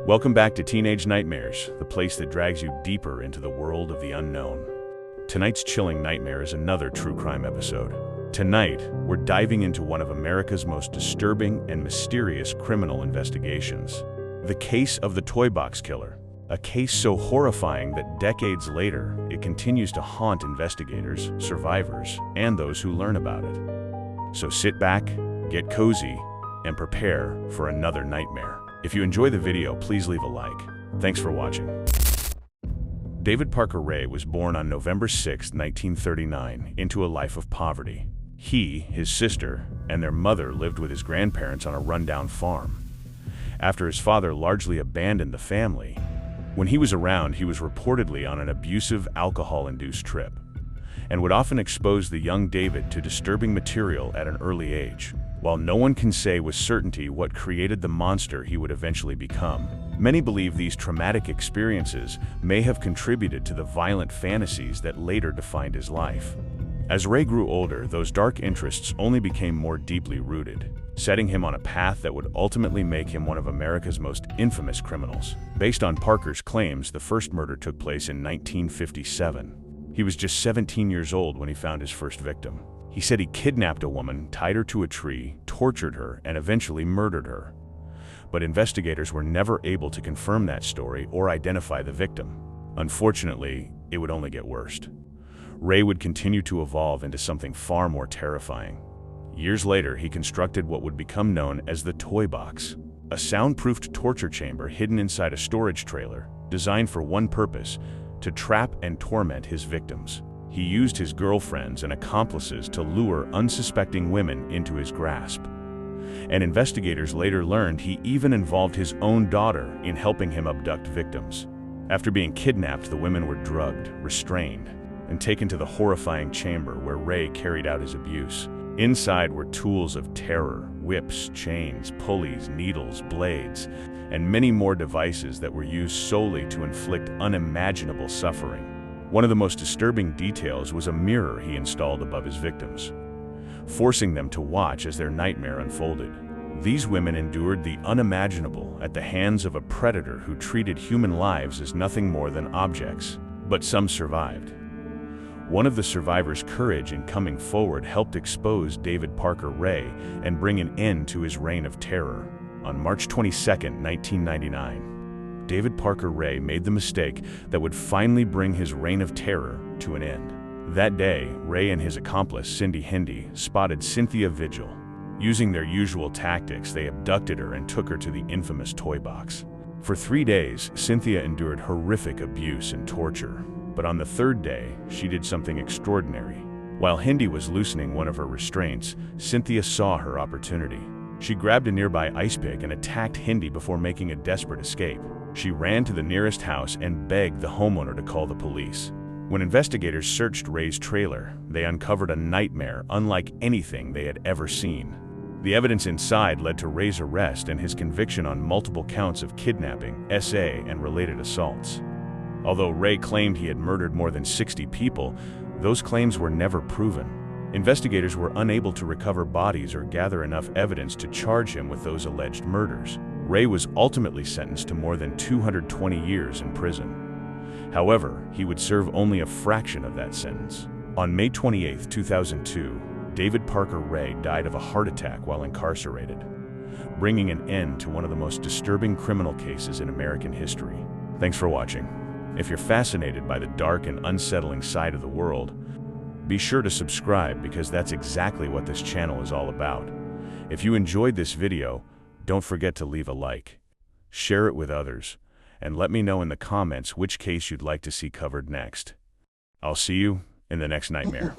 Welcome back to Teenage Nightmares, the place that drags you deeper into the world of the unknown. Tonight's chilling nightmare is another true crime episode. Tonight, we're diving into one of America's most disturbing and mysterious criminal investigations. The case of the Toy Box Killer. A case so horrifying that decades later, it continues to haunt investigators, survivors, and those who learn about it. So sit back, get cozy, and prepare for another nightmare. If you enjoy the video, please leave a like. Thanks for watching. David Parker Ray was born on November 6, 1939, into a life of poverty. He, his sister, and their mother lived with his grandparents on a rundown farm. After his father largely abandoned the family, when he was around, he was reportedly on an abusive, alcohol-induced trip, and would often expose the young David to disturbing material at an early age. While no one can say with certainty what created the monster he would eventually become, many believe these traumatic experiences may have contributed to the violent fantasies that later defined his life. As Ray grew older, those dark interests only became more deeply rooted, setting him on a path that would ultimately make him one of America's most infamous criminals. Based on Parker's claims, the first murder took place in 1957. He was just 17 years old when he found his first victim. He said he kidnapped a woman, tied her to a tree, tortured her, and eventually murdered her. But investigators were never able to confirm that story or identify the victim. Unfortunately, it would only get worse. Ray would continue to evolve into something far more terrifying. Years later, he constructed what would become known as the Toy Box, a soundproofed torture chamber hidden inside a storage trailer, designed for one purpose: to trap and torment his victims. He used his girlfriends and accomplices to lure unsuspecting women into his grasp. And investigators later learned he even involved his own daughter in helping him abduct victims. After being kidnapped, the women were drugged, restrained, and taken to the horrifying chamber where Ray carried out his abuse. Inside were tools of terror: whips, chains, pulleys, needles, blades, and many more devices that were used solely to inflict unimaginable suffering. One of the most disturbing details was a mirror he installed above his victims, forcing them to watch as their nightmare unfolded. These women endured the unimaginable at the hands of a predator who treated human lives as nothing more than objects. But some survived. One of the survivors' courage in coming forward helped expose David Parker Ray and bring an end to his reign of terror. On March 22, 1999, David Parker Ray made the mistake that would finally bring his reign of terror to an end. That day, Ray and his accomplice, Cindy Hindi, spotted Cynthia Vigil. Using their usual tactics, they abducted her and took her to the infamous Toy Box. For 3 days, Cynthia endured horrific abuse and torture. But on the third day, she did something extraordinary. While Hindi was loosening one of her restraints, Cynthia saw her opportunity. She grabbed a nearby ice pick and attacked Hindi before making a desperate escape. She ran to the nearest house and begged the homeowner to call the police. When investigators searched Ray's trailer, they uncovered a nightmare unlike anything they had ever seen. The evidence inside led to Ray's arrest and his conviction on multiple counts of kidnapping, SA, and related assaults. Although Ray claimed he had murdered more than 60 people, those claims were never proven. Investigators were unable to recover bodies or gather enough evidence to charge him with those alleged murders. Ray was ultimately sentenced to more than 220 years in prison. However, he would serve only a fraction of that sentence. On May 28, 2002, David Parker Ray died of a heart attack while incarcerated, bringing an end to one of the most disturbing criminal cases in American history. Thanks for watching. If you're fascinated by the dark and unsettling side of the world, be sure to subscribe, because that's exactly what this channel is all about. If you enjoyed this video, don't forget to leave a like, share it with others, and let me know in the comments which case you'd like to see covered next. I'll see you in the next nightmare.